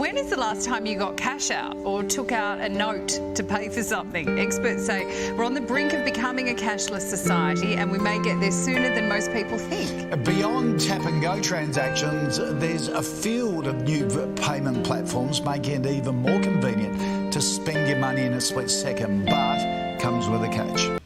When is the last time you got cash out or took out a note to pay for something? Experts say we're on the brink of becoming a cashless society, and we may get there sooner than most people think. Beyond tap-and-go transactions, there's a field of new payment platforms making it even more convenient to spend your money in a split second, but comes with a catch.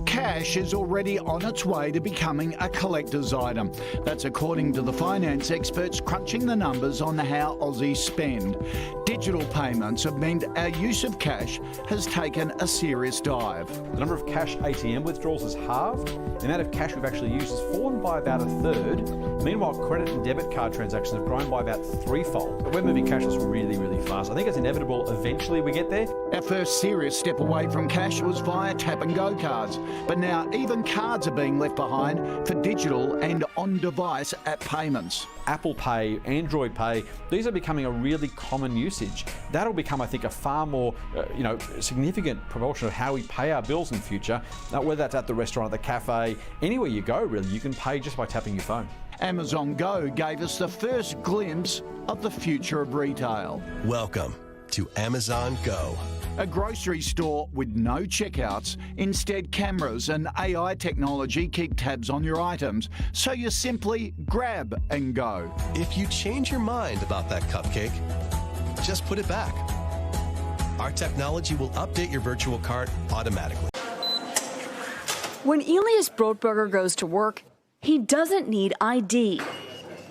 Cash is already on its way to becoming a collector's item. That's according to the finance experts crunching the numbers on how Aussies spend. Digital payments have meant our use of cash has taken a serious dive. The number of cash ATM withdrawals has halved. The amount of cash we've actually used has fallen by about a third. Meanwhile, credit and debit card transactions have grown by about threefold. But we're moving cashless really, really fast. I think it's inevitable eventually we get there. Our first serious step away from cash was via tap-and-go cards. But now even cards are being left behind for digital and on-device app payments. Apple Pay, Android Pay, these are becoming a really common usage. That'll become, I think, a far more significant proportion of how we pay our bills in the future. Whether that's at the restaurant, at the cafe, anywhere you go, really, you can pay just by tapping your phone. Amazon Go gave us the first glimpse of the future of retail. Welcome to Amazon Go. A grocery store with no checkouts. Instead, cameras and AI technology keep tabs on your items, so you simply grab and go. If you change your mind about that cupcake, just put it back. Our technology will update your virtual cart automatically. When Elias Brotberger goes to work, he doesn't need ID,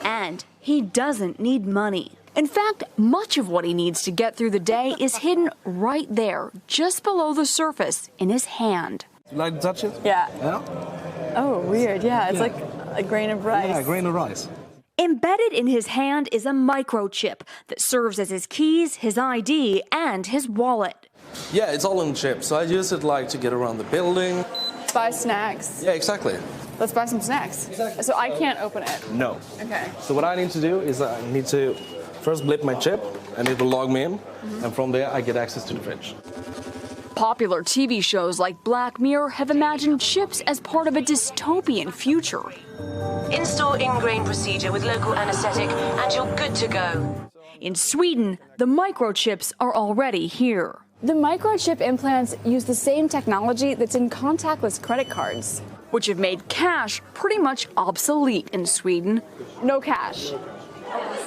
and he doesn't need money. In fact, much of what he needs to get through the day is hidden right there, just below the surface, in his hand. You like to touch it? Yeah. Yeah? Oh, weird. Yeah, it's like a grain of rice. Yeah, a grain of rice. Embedded in his hand is a microchip that serves as his keys, his ID, and his wallet. Yeah, it's all in chip, so I use it like to get around the building. Buy snacks. Yeah, exactly. Let's buy some snacks. Exactly. So I can't open it? No. Okay. So what I need to do is I need to first blip my chip, and it will log me in, and from there I get access to the fridge. Popular TV shows like Black Mirror have imagined chips as part of a dystopian future. Install ingrain procedure with local anesthetic, and you're good to go. In Sweden, the microchips are already here. The microchip implants use the same technology that's in contactless credit cards, which have made cash pretty much obsolete in Sweden. No cash.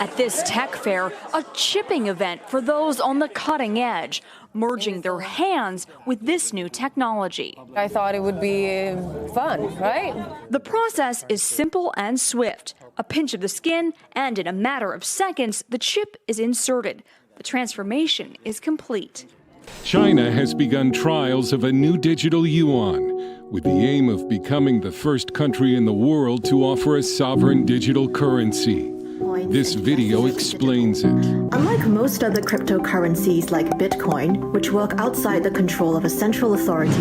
At this tech fair, a chipping event for those on the cutting edge, merging their hands with this new technology. I thought it would be fun, right? The process is simple and swift. A pinch of the skin, and in a matter of seconds, the chip is inserted. The transformation is complete. China has begun trials of a new digital yuan, with the aim of becoming the first country in the world to offer a sovereign digital currency. This video explains it. Unlike most other cryptocurrencies like Bitcoin, which work outside the control of a central authority,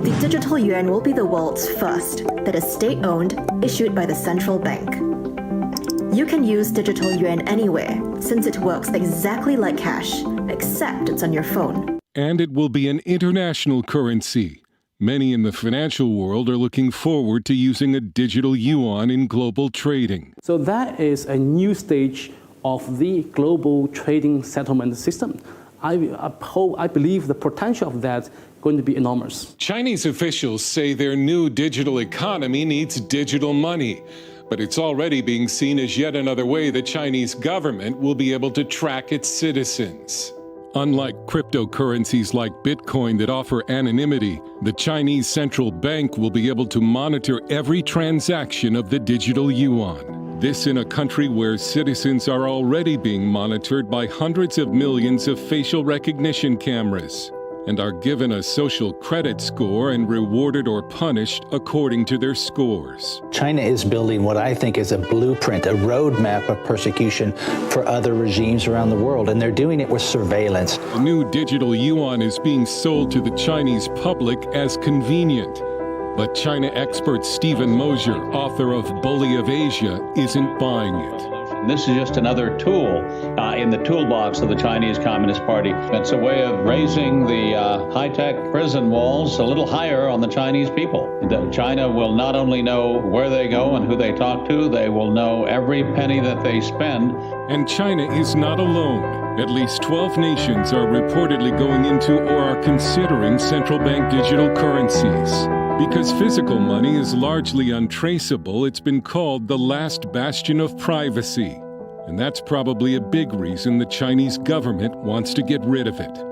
the digital yuan will be the world's first that is state-owned, issued by the central bank. You can use digital yuan anywhere, since it works exactly like cash, except it's on your phone. And it will be an international currency. Many in the financial world are looking forward to using a digital yuan in global trading. So that is a new stage of the global trading settlement system. I believe the potential of that is going to be enormous. Chinese officials say their new digital economy needs digital money, but it's already being seen as yet another way the Chinese government will be able to track its citizens. Unlike cryptocurrencies like Bitcoin that offer anonymity, the Chinese central bank will be able to monitor every transaction of the digital yuan. This in a country where citizens are already being monitored by hundreds of millions of facial recognition cameras and are given a social credit score and rewarded or punished according to their scores. China is building what I think is a blueprint, a roadmap of persecution for other regimes around the world, and they're doing it with surveillance. The new digital yuan is being sold to the Chinese public as convenient. But China expert Stephen Mosier, author of Bully of Asia, isn't buying it. This is just another tool in the toolbox of the Chinese Communist Party. It's a way of raising the high-tech prison walls a little higher on the Chinese people. China will not only know where they go and who they talk to, they will know every penny that they spend. And China is not alone. At least 12 nations are reportedly going into or are considering central bank digital currencies. Because physical money is largely untraceable, it's been called the last bastion of privacy. And that's probably a big reason the Chinese government wants to get rid of it.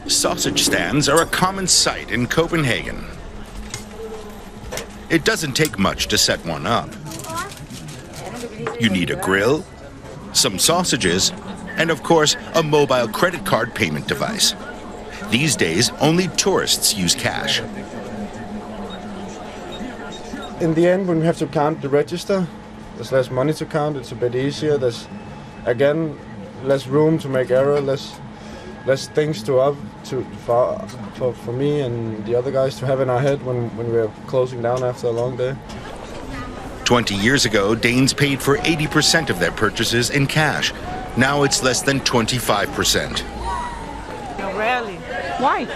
Sausage stands are a common sight in Copenhagen. It doesn't take much to set one up. You need a grill, some sausages, and of course, a mobile credit card payment device. These days, only tourists use cash. In the end, when we have to count the register, there's less money to count, it's a bit easier. There's, again, less room to make error, less things for me and the other guys to have in our head when we're closing down after a long day. 20 years ago, Danes paid for 80% of their purchases in cash. Now it's less than 25%. No, rarely. Why?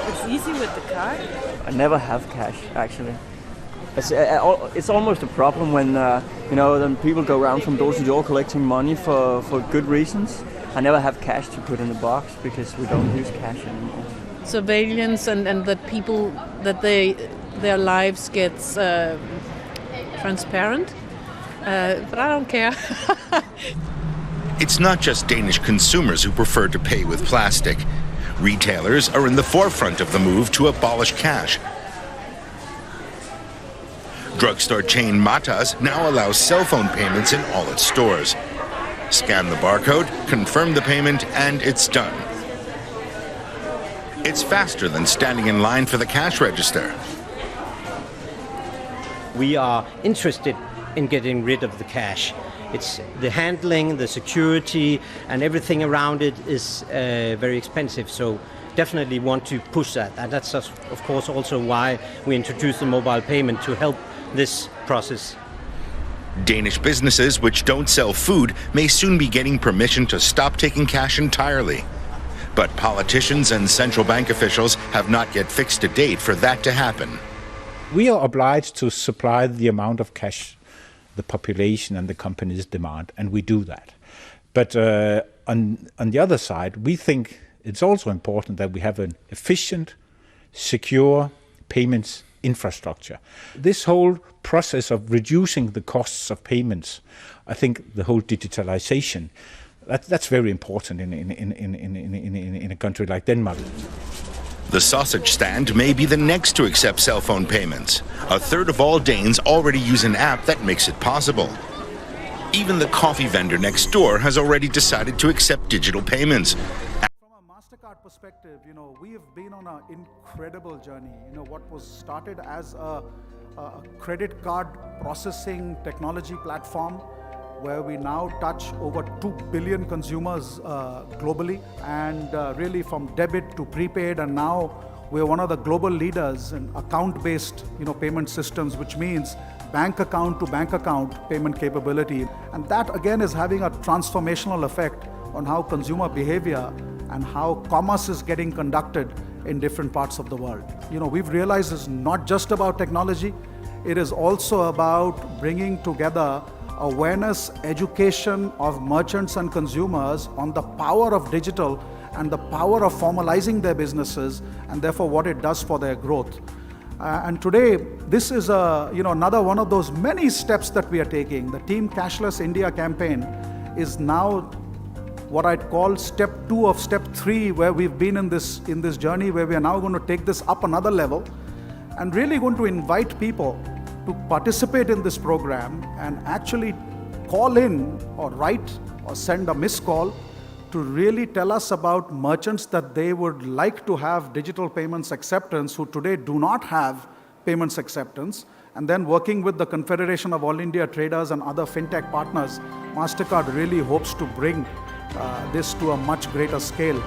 It's easy with the card. I never have cash, actually. It's almost a problem when, then people go around from door to door collecting money for good reasons. I never have cash to put in the box because we don't use cash anymore. Surveillance and that people, that their lives gets transparent, but I don't care. It's not just Danish consumers who prefer to pay with plastic. Retailers are in the forefront of the move to abolish cash. Drugstore chain Matas now allows cell phone payments in all its stores. Scan the barcode, confirm the payment, and it's done. It's faster than standing in line for the cash register. We are interested in getting rid of the cash. It's the handling, the security, and everything around it is very expensive. So definitely want to push that. And that's, of course, also why we introduced the mobile payment to help this process. Danish businesses which don't sell food may soon be getting permission to stop taking cash entirely. But politicians and central bank officials have not yet fixed a date for that to happen. We are obliged to supply the amount of cash the population and the companies demand, and we do that. But on the other side, we think it's also important that we have an efficient, secure payments infrastructure. This whole process of reducing the costs of payments, I think the whole digitalization, that's very important in a country like Denmark. The sausage stand may be the next to accept cell phone payments. A third of all Danes already use an app that makes it possible. Even the coffee vendor next door has already decided to accept digital payments. Perspective, we have been on an incredible journey. What was started as a credit card processing technology platform, where we now touch over 2 billion consumers globally, and really from debit to prepaid, and now we're one of the global leaders in account-based payment systems, which means bank account to bank account payment capability. And that again is having a transformational effect on how consumer behavior and how commerce is getting conducted in different parts of the world. We've realized it's not just about technology, it is also about bringing together awareness, education of merchants and consumers on the power of digital and the power of formalizing their businesses, and therefore what it does for their growth. And today, this is another one of those many steps that we are taking. The Team Cashless India campaign is now what I'd call step 2 of step 3, where we've been in this journey, where we are now going to take this up another level and really going to invite people to participate in this program and actually call in or write or send a missed call to really tell us about merchants that they would like to have digital payments acceptance who today do not have payments acceptance. And then working with the Confederation of All India Traders and other fintech partners, MasterCard really hopes to bring this to a much greater scale.